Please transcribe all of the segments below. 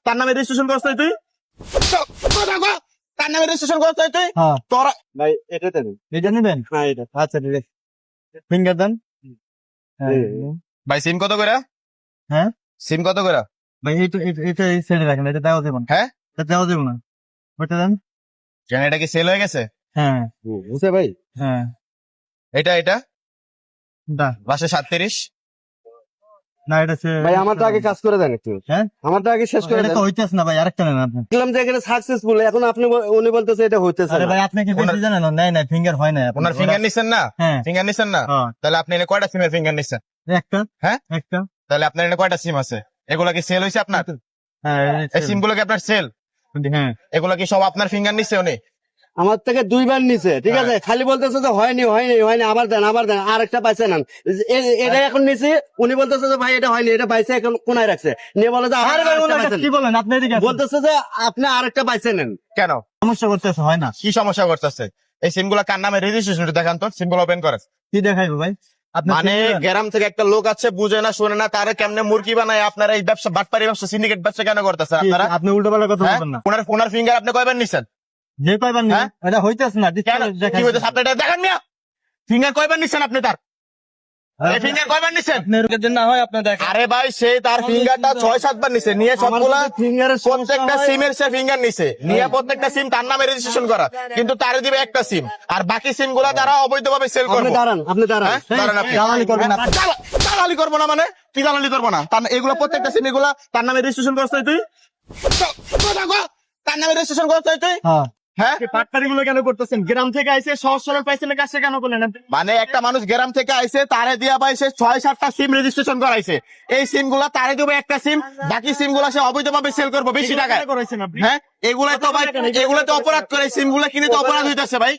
তার নামে রেজিস্ট্রেশন করছ তুই তার নামে রেজিস্ট্রেশন করছ তুই তোরা ভাই এটাতে নেই, এটা নেবেন? হ্যাঁ এটা আচ্ছা ঠিক আছে, ফিঙ্গার দেন। হ্যাঁ। ভাই সিম কত করে? হ্যাঁ সিম কত করে? ভাই এটা এই সাইডে রাখেন, এটা দেওয়া যাবে না। হ্যাঁ এটা দেওয়া যাবে না, ওটা দেন। কেন এটা কি সেল হয়ে গেছে? হ্যাঁ বুঝছে ভাই? হ্যাঁ এটা দা 537। না এটা ভাই আমারটা আগে কাজ করে দেন একটু, হ্যাঁ আমারটা আগে শেষ করে এটা দেন। তো হইতেছে না ভাই, আরেকটা নেন আপনি। দেখলাম যে এখানে সাকসেসফুল, এখন আপনি উনি বলতেছে এটা হইতেছে আরে না। ভাই আপনি কি বেশি জানেন? নাই নাই, ফিঙ্গার হয় না ওনার ফিঙ্গার নিছেন না? হ্যাঁ ফিঙ্গার নিছেন না? হ্যাঁ। তাহলে আপনি এনে কয়টা সিমের ফিঙ্গার নিছেন? একটা হ্যাঁ একটা তাহলে আপনার এনে কয়টা সিম আছে? এগুলা কি সেল হয়েছে আপনার? হ্যাঁ এই সিম গুলো কি আপনার সেল? হ্যাঁ এগুলা কি সব আপনার ফিঙ্গার নিচ্ছে উনি? আমার থেকে 2 বার নিছে, ঠিক আছে, খালি বলতেছে যে হয়নি হয়নি হয়নি, আবার দেন আর একটা পাইছে না। এটা এখন নিছি, উনি বলতেছে যে ভাই এটা হয়নি, এটা পাইছে এখন কোনায় রাখছে, নিয়ে বলে যে আরে ভাই ওনার কাছে কি বলেন আপনি? এদিকে আসুন। বলতেছে যে আপনি আরেকটা পাইছে নেন। কেন সমস্যা করতেছে, হয় না। কি সমস্যা করতেছে? এই সিম গুলা কার নামে রেজিস্ট্রেশন দেখান তো, সিম গুলো ওপেন করে। কি দেখাইবো ভাই? আপনি মানে গ্রাম থেকে একটা লোক আছে, বুঝে না শুনে না, তারে কেমনে মুরগি বানায় আপনারা এই ব্যবসা বাটপারি ব্যবসা সিন্ডিকেট ব্যবসা কেন করতেছেন আপনারা? আপনি উল্টো পাল্টা কথা হ্যাঁ? বলবেন না। ওনার ফিঙ্গার আপনি কয়বার নিছেন? যে কয়বার হ্যাঁ? নিয়ে এটা হইতেছে না। কেন কি হইতেছে? আপনি এটা দেখান মিয়া, ফিঙ্গার কয়বার নিছেন আপনি তার? ফিঙ্গার কয়বার নিছেন? আপনার না হয় আপনার দেখেন। আরে ভাই সে তার ফিঙ্গারটা 6-7 বার নিছে, নিয়ে সবগুলা ফিঙ্গারের প্রত্যেকটা সিমের সে ফিঙ্গার নিছে, নিয়ে প্রত্যেকটা সিম তার নামে রেজিস্ট্রেশন করা, কিন্তু তারে দিবে একটা সিম, আর বাকি সিম গুলা তারা অবৈধভাবে সেল আপনি করবে। দাঁড়ান, আপনি দাঁড়ান। হ্যাঁ? দাঁড়ান আপনি। দালালি করবেন আপনি। দালালি করবো না মানে? কি দালালি করবো না? এগুলো প্রত্যেকটা সিম এগুলা তার নামে রেজিস্ট্রেশন করছ তুই? তার নামে রেজিস্ট্রেশন করছ তুই? হ্যাঁ হ্যাঁ, পাটকারি গুলো কেন করতেছেন? গ্রাম থেকে আইসে সহজ সরল পাইছেন, কাজটা কেন করলেন আপনি? মানে একটা মানুষ গ্রাম থেকে আইছে, তারে দিয়া পাইছে 6-7টা সিম রেজিস্ট্রেশন করাইছে, এই সিম গুলা তারে দেবে একটা সিম, বাকি সিম গুলা সে অবৈধভাবে সেল করবো বেশি টাকায়। করেছেন আপনি? হ্যাঁ, এগুলাই তো ভাই, এগুলো তো অপরাধ করে, সিম গুলা কিনে তো অপরাধ হইতেছে ভাই,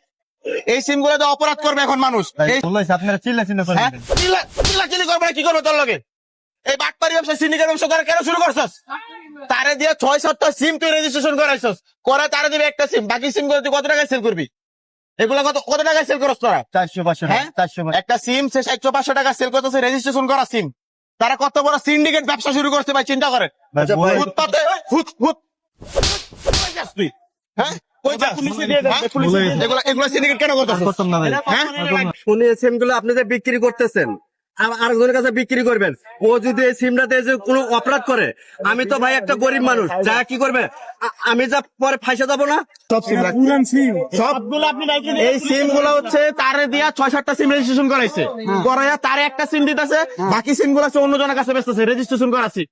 এই সিম গুলো তো অপরাধ করবে এখন মানুষ। এই বললাইছে আপনারা চিল্লা চিল্লা করেন। হ্যাঁ, চিল্লাচিল্লি করবে না, কি করবে তোর লগে? এই বাটপারি ব্যবসা সিন্ডিকেট ব্যবসা করে কেন শুরু করছস? তারে দিয়ে 6-7টা সিম তুই রেজিস্ট্রেশন করাইছস, করে তারে দিবে একটা সিম, বাকি সিম গুলো তুই কত টাকায় সেল করবি? এগুলো কত টাকায় সেল করছ তোরা? 400-500 হ্যাঁ? 400 একটা সিম সে 700-500 টাকা সেল করতেছে, রেজিস্ট্রেশন করা সিম। তারা কত বড় সিন্ডিকেট ব্যবসা শুরু করছে ভাই, চিন্তা করেন। আচ্ছা ভাই, ফুটপাতে কই যাস তুই? হ্যাঁ, কই যাস? হ্যাঁ? এগুলো সিন্ডিকেট কেন করতেছিস? করতাম না ভাই। হ্যাঁ? উনি এই সিম গুলো আপনি যে বিক্রি করতেছেন, আরেকজনের কাছে বিক্রি করবেন, ও যদি এই সিমটাতে যে কোনো অপরাধ করে, আমি তো ভাই একটা গরিব মানুষ, যা কি করবে, আমি যা পরে ফাঁসে যাবো না? সব সিম সবগুলো আপনি রাইখে দিন। এই সিম গুলো হচ্ছে তারে দিয়া 6-7টা সিম রেজিস্ট্রেশন করাইছে, করাইয়া তারে একটা সিম দিতেছে, বাকি সিম গুলো অন্য জনের কাছে বেচতেছে রেজিস্ট্রেশন করাছি।